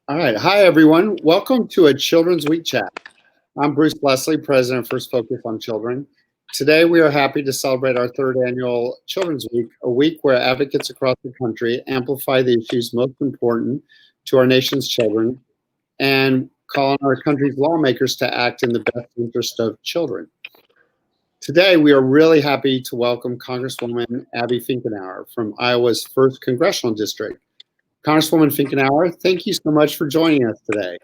All right. Hi, everyone. Welcome to a Children's Week chat. I'm Bruce Lesley, President of First Focus on Children. Today, we are happy to celebrate our third annual Children's Week, a week where advocates across the country amplify the issues most important to our nation's children and call on our country's lawmakers to act in the best interest of children. Today, we are really happy to welcome Congresswoman Abby Finkenauer from Iowa's 1st Congressional District. Congresswoman Finkenauer, thank you so much for joining us today.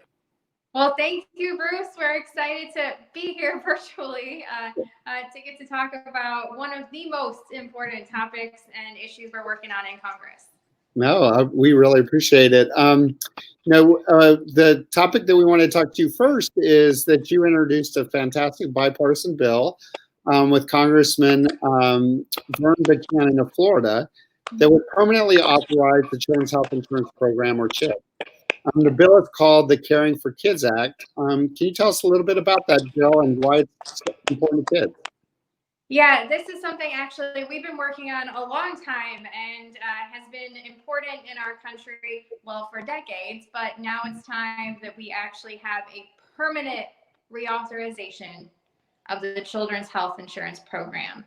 Well, thank you, Bruce. We're excited to be here virtually to get to talk about one of the most important topics and issues we're working on in Congress. No, we really appreciate it. The topic that we want to talk to you first is that you introduced a fantastic bipartisan bill with Congressman Vern Buchanan of Florida that would permanently authorize the Children's Health Insurance Program, or CHIP. The bill is called the Caring for Kids Act. Can you tell us a little bit about that bill and why it's important to kids? Yeah, this is something actually we've been working on a long time and has been important in our country, well, for decades, but now it's time that we actually have a permanent reauthorization of the Children's Health Insurance Program.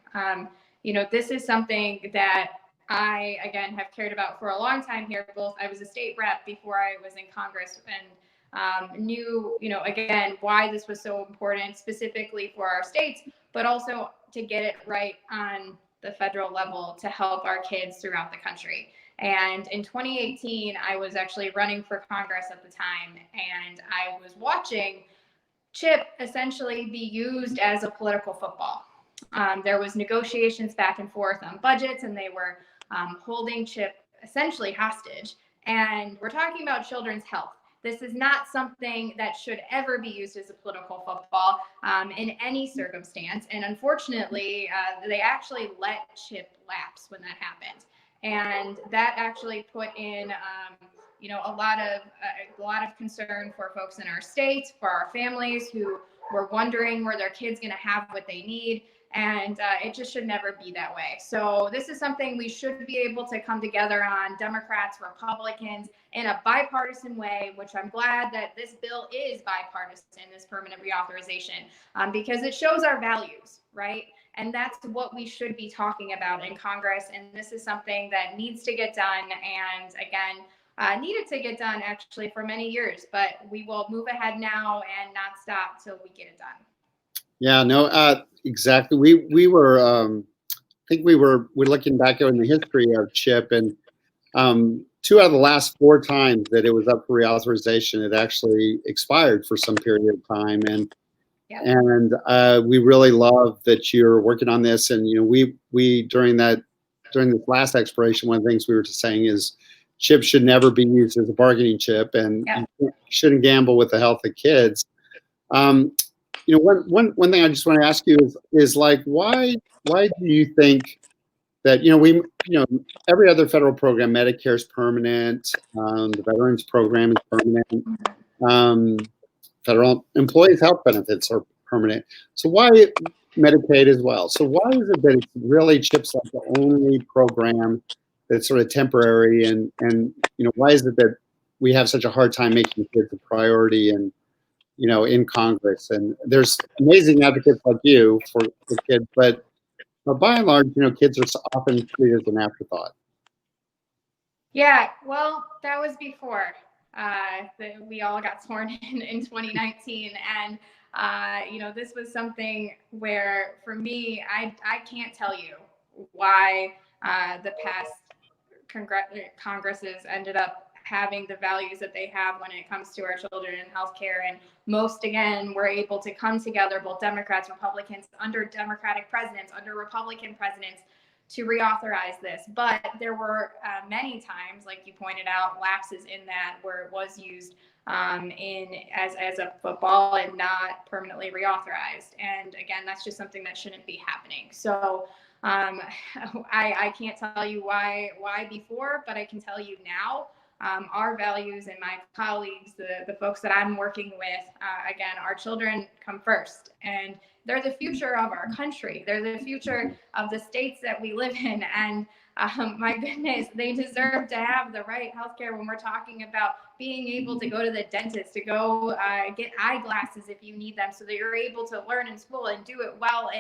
This is something that I, again, have cared about for a long time here. Both I was a state rep before I was in Congress and knew, again, why this was so important specifically for our states, but also to get it right on the federal level to help our kids throughout the country. And in 2018, I was actually running for Congress at the time, and I was watching CHIP essentially be used as a political football. There was negotiations back and forth on budgets, and they were holding CHIP essentially hostage. And we're talking about children's health. This is not something that should ever be used as a political football in any circumstance. And unfortunately, they actually let CHIP lapse when that happened. And that actually put in a lot of concern for folks in our state, for our families who were wondering were their kids going to have what they need. And it just should never be that way. So this is something we should be able to come together on, Democrats, Republicans, in a bipartisan way, which I'm glad that this bill is bipartisan, this permanent reauthorization, because it shows our values, right? And that's what we should be talking about in Congress. And this is something that needs to get done. And again, needed to get done actually for many years, but we will move ahead now and not stop till we get it done. Yeah, no, exactly. We were, I think we're looking back in the history of CHIP, and 2 out of the last 4 times that it was up for reauthorization, it actually expired for some period of time. And we really love that you're working on this. And we during this last expiration, one of the things we were saying is CHIP should never be used as a bargaining chip, and you shouldn't gamble with the health of kids. One thing I just want to ask you is like, why do you think that, every other federal program, Medicare is permanent, the Veterans Program is permanent, federal employees' health benefits are permanent. So why Medicaid as well? So why is it that it's really CHIP's like the only program that's sort of temporary, and why is it that we have such a hard time making kids a priority and in Congress? And there's amazing advocates like you for kids, but by and large, kids are often treated as an afterthought. Yeah, well, that was before we all got sworn in 2019. And, this was something where, for me, I can't tell you why the past Congresses ended up having the values that they have when it comes to our children and healthcare. And most, again, were able to come together, both Democrats, Republicans, under Democratic presidents, under Republican presidents, to reauthorize this. But there were many times, like you pointed out, lapses in that where it was used as a football and not permanently reauthorized. And again, that's just something that shouldn't be happening. So I can't tell you why before, but I can tell you now. Our values and my colleagues, the folks that I'm working with, again, our children come first, and they're the future of our country. They're the future of the states that we live in. And My goodness, they deserve to have the right healthcare when we're talking about being able to go to the dentist, to go get eyeglasses if you need them, so that you're able to learn in school and do it well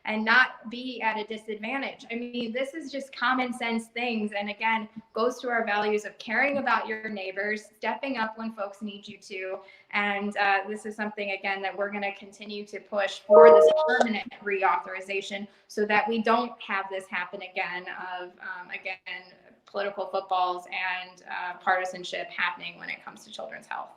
and not be at a disadvantage. I mean, this is just common sense things. And again, goes to our values of caring about your neighbors, stepping up when folks need you to. And this is something, again, that we're going to continue to push for this permanent reauthorization so that we don't have this happen again of, again, political footballs and partisanship happening when it comes to children's health.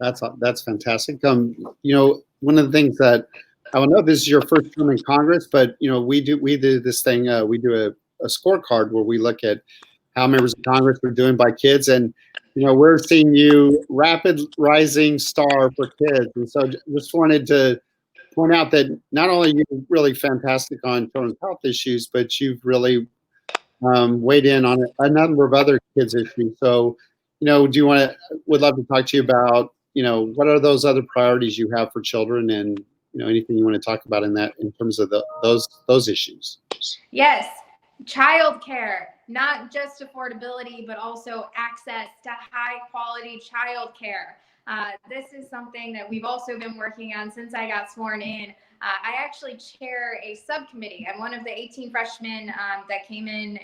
That's fantastic. One of the things that I know, this is your first term in Congress, but we do this thing. We do a scorecard where we look at how members of Congress are doing by kids, and we're seeing you rapid rising star for kids. And so just wanted to point out that not only are you really fantastic on children's health issues, but you've really weighed in on a number of other kids issues. So, would love to talk to you about, what are those other priorities you have for children, and, anything you want to talk about in terms of those issues. Yes. Childcare, not just affordability, but also access to high quality childcare. This is something that we've also been working on since I got sworn in. I actually chair a subcommittee. I'm one of the 18 freshmen that came in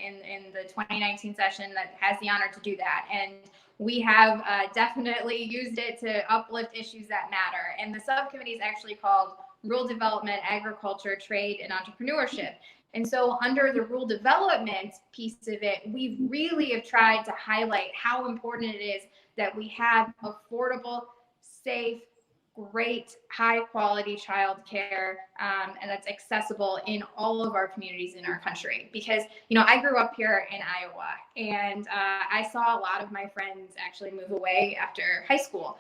the 2019 session that has the honor to do that. And we have definitely used it to uplift issues that matter. And the subcommittee is actually called Rural Development, Agriculture, Trade, and Entrepreneurship. And so under the rural development piece of it, we really have tried to highlight how important it is that we have affordable, safe, great, high quality childcare, and that's accessible in all of our communities in our country. Because, I grew up here in Iowa, and I saw a lot of my friends actually move away after high school.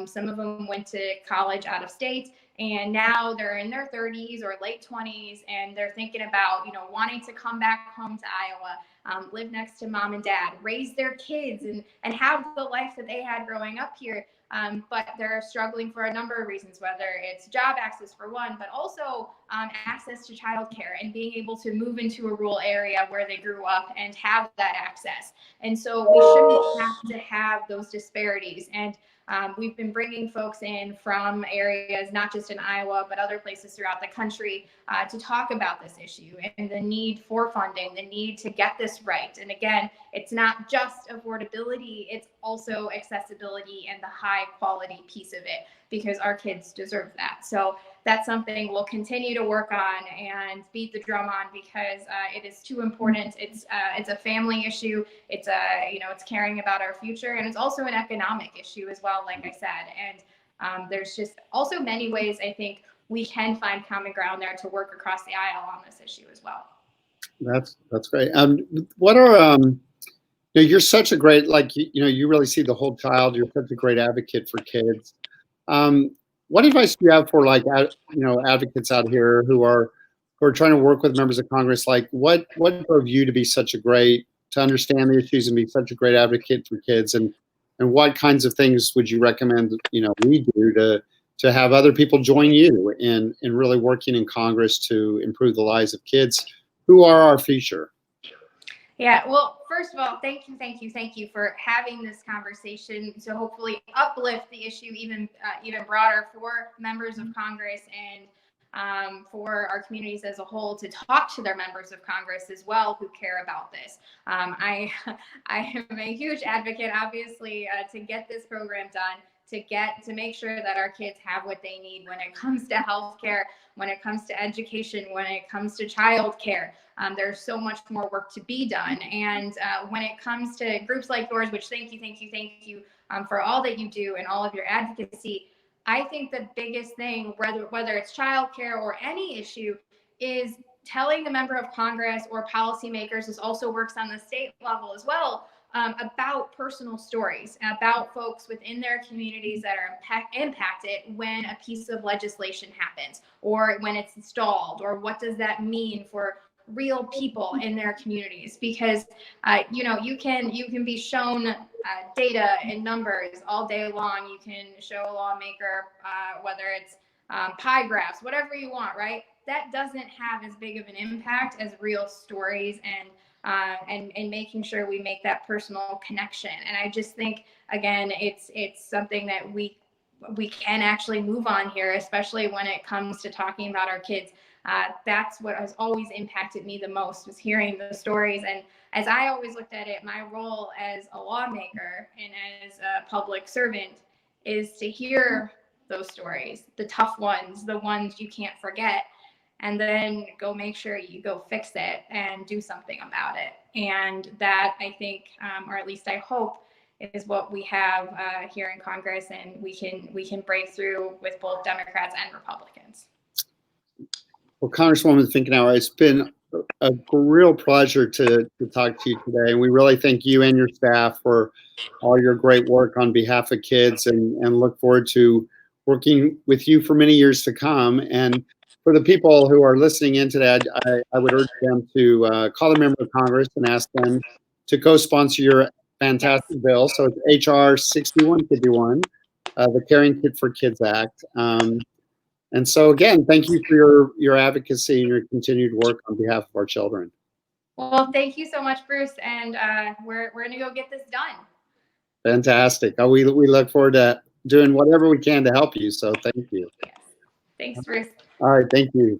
Some of them went to college out of state, and now they're in their 30s or late 20s, and they're thinking about, wanting to come back home to Iowa, live next to mom and dad, raise their kids, and have the life that they had growing up here. But they're struggling for a number of reasons, whether it's job access for one, but also access to childcare and being able to move into a rural area where they grew up and have that access. And so we shouldn't have to have those disparities. And we've been bringing folks in from areas, not just in Iowa, but other places throughout the country to talk about this issue and the need for funding, the need to get this right. And again, it's not just affordability, it's also accessibility and the high quality piece of it, because our kids deserve that. So that's something we'll continue to work on and beat the drum on, because it is too important. It's a family issue. It's it's caring about our future, and it's also an economic issue as well, like I said. And there's just also many ways I think we can find common ground there to work across the aisle on this issue as well. That's great. What are you're such a great, you really see the whole child. You're such a great advocate for kids. What advice do you have for advocates out here who are trying to work with members of Congress? Like, what drove you to understand the issues and be such a great advocate for kids, and what kinds of things would you recommend we do to have other people join you in really working in Congress to improve the lives of kids who are our future? Yeah, well, first of all, thank you for having this conversation to hopefully uplift the issue even broader for members of Congress and for our communities as a whole, to talk to their members of Congress as well who care about this. I am a huge advocate, obviously, to get this program done, to make sure that our kids have what they need when it comes to healthcare, when it comes to education, when it comes to childcare. There's so much more work to be done. And when it comes to groups like yours, which thank you for all that you do and all of your advocacy, I think the biggest thing, whether it's childcare or any issue, is telling the member of Congress or policymakers, this also works on the state level as well, about personal stories, about folks within their communities that are impacted when a piece of legislation happens, or when it's installed, or what does that mean for real people in their communities. Because you can be shown data and numbers all day long. You can show a lawmaker whether it's pie graphs, whatever you want, right? That doesn't have as big of an impact as real stories and and making sure we make that personal connection. And I just think, again, it's something that we can actually move on here, especially when it comes to talking about our kids. That's what has always impacted me the most, was hearing the stories. And as I always looked at it, my role as a lawmaker and as a public servant is to hear those stories, the tough ones, the ones you can't forget, and then go make sure you go fix it and do something about it. And that, I think, or at least I hope, is what we have here in Congress, and we can break through with both Democrats and Republicans. Well, Congresswoman Finkenauer, it's been a real pleasure to talk to you today, and we really thank you and your staff for all your great work on behalf of kids, and look forward to working with you for many years to come. And for the people who are listening in today, I would urge them to call a member of Congress and ask them to co-sponsor your fantastic bill. So it's HR 6151, the Caring Kid for Kids Act. And so again, thank you for your advocacy and your continued work on behalf of our children. Well, thank you so much, Bruce, and we're gonna go get this done. Fantastic. We look forward to doing whatever we can to help you. So thank you. Yes. Thanks, Bruce. All right. Thank you.